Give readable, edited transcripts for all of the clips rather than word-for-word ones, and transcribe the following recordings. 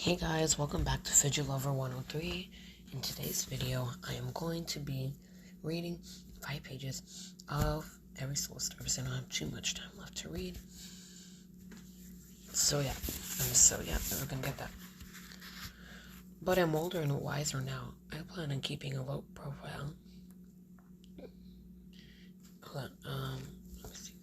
Hey guys, welcome back to Fidget Lover 103. In today's video, I am going to be reading 5 pages of every soul star because I don't have too much time left to read. So yeah, we're gonna get that. But I'm older and wiser now. I plan on keeping a low profile. Hold on, let me see.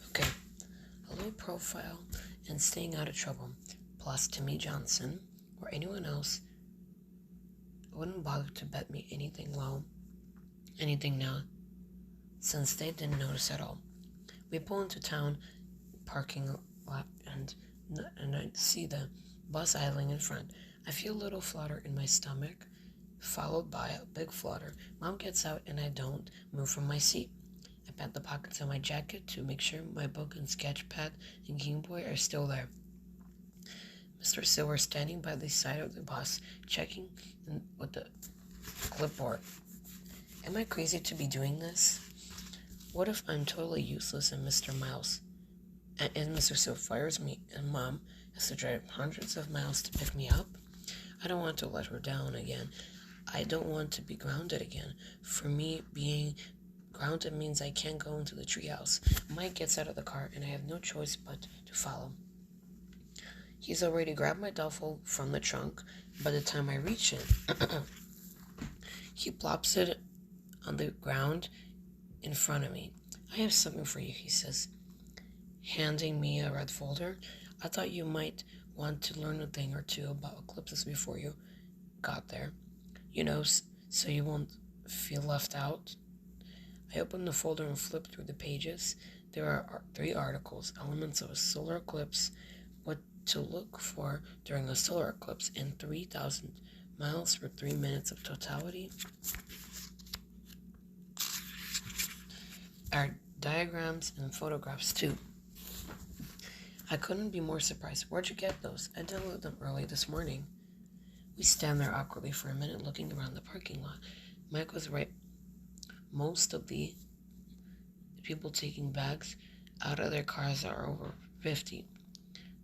Okay, a low profile and staying out of trouble. Plus, Timmy Johnson or anyone else wouldn't bother to bet me anything now, since they didn't notice at all. We pull into town parking lot and I see the bus idling in front. I feel a little flutter in my stomach, followed by a big flutter. Mom gets out and I don't move from my seat. I pat the pockets of my jacket to make sure my book and sketch pad and Game Boy are still there. Mr. Silver standing by the side of the bus, checking with the clipboard. Am I crazy to be doing this? What if I'm totally useless and Mr. Silver fires me and Mom has to drive hundreds of miles to pick me up? I don't want to let her down again. I don't want to be grounded again. For me, being grounded means I can't go into the treehouse. Mike gets out of the car and I have no choice but to follow. He's already grabbed my duffel from the trunk. By the time I reach it, he plops it on the ground in front of me. I have something for you, he says, handing me a red folder. I thought you might want to learn a thing or two about eclipses before you got there. So you won't feel left out. I opened the folder and flipped through the pages. There are 3 articles: elements of a solar eclipse, what to look for during a solar eclipse, and 3,000 miles for 3 minutes of totality. Are diagrams and photographs too. I couldn't be more surprised. Where'd you get those? I downloaded them early this morning. We stand there awkwardly for a minute looking around the parking lot. Mike was right. Most of the people taking bags out of their cars are over 50.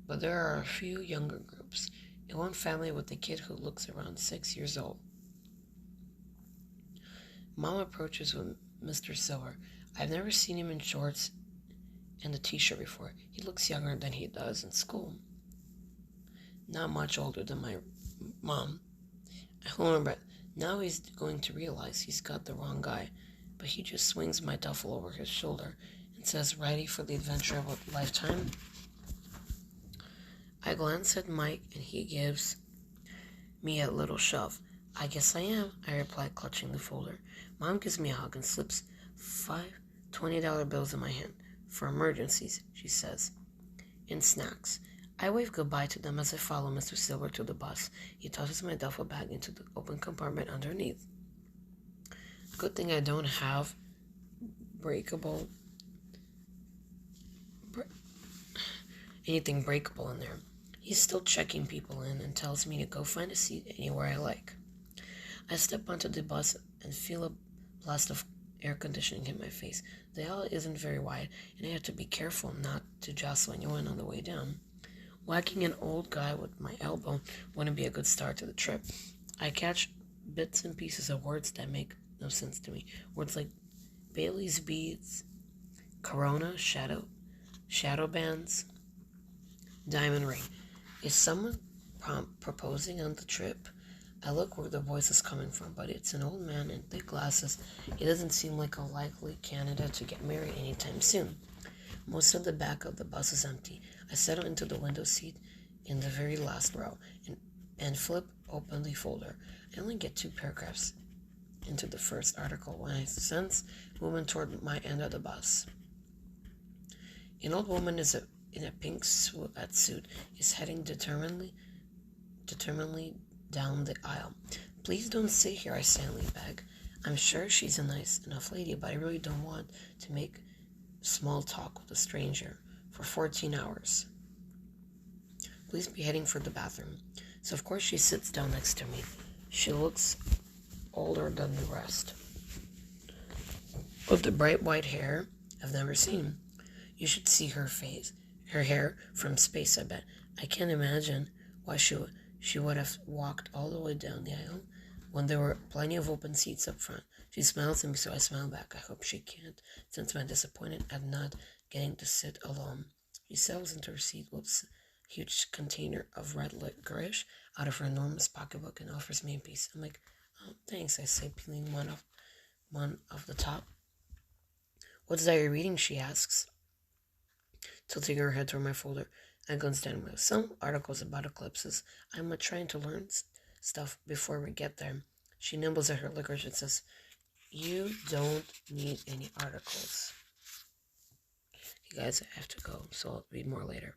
But there are a few younger groups. And one family with a kid who looks around 6 years old. Mom approaches with Mr. Silver. I've never seen him in shorts and a t-shirt before. He looks younger than he does in school. Not much older than my mom. I hold my breath. Now he's going to realize he's got the wrong guy, but he just swings my duffel over his shoulder and says, ready for the adventure of a lifetime? I glance at Mike and he gives me a little shove. I guess I am, I reply, clutching the folder. Mom gives me a hug and slips 5 $20 bills in my hand. For emergencies, she says. And snacks. I wave goodbye to them as I follow Mr. Silver to the bus. He tosses my duffel bag into the open compartment underneath. Good thing I don't have anything breakable in there. He's still checking people in and tells me to go find a seat anywhere I like. I step onto the bus and feel a blast of air conditioning hit my face. The aisle isn't very wide, and I have to be careful not to jostle anyone on the way down. Whacking an old guy with my elbow wouldn't be a good start to the trip. I catch bits and pieces of words that make no sense to me. Words like Bailey's beads, Corona, shadow bands, diamond ring. Is someone proposing on the trip? I look where the voice is coming from, but it's an old man in thick glasses. He doesn't seem like a likely candidate to get married anytime soon. Most of the back of the bus is empty. I settle into the window seat in the very last row and flip open the folder. I only get 2 paragraphs into the first article when I sense movement toward my end of the bus. An old woman in a pink sweatsuit is heading determinedly down the aisle. Please don't sit here, I silently beg. I'm sure she's a nice enough lady, but I really don't want to make small talk with a stranger for 14 hours. Please be heading for the bathroom. So of course she sits down next to me. She looks older than the rest. with the bright white hair I've never seen. You should see her face, her hair from space, I bet. I can't imagine why she would have walked all the way down the aisle when there were plenty of open seats up front. She smiles at me, so I smile back. I hope she can't sense my disappointment at not getting to sit alone. She settles into her seat with a huge container of red licorice out of her enormous pocketbook and offers me a piece. I'm like, oh, thanks, I say, peeling one off the top. What's that you're reading? She asks, tilting her head toward my folder. I glance down with some articles about eclipses. I'm trying to learn stuff before we get there. She nibbles at her licorice and says, you don't need any articles. You guys, I have to go, so I'll read more later.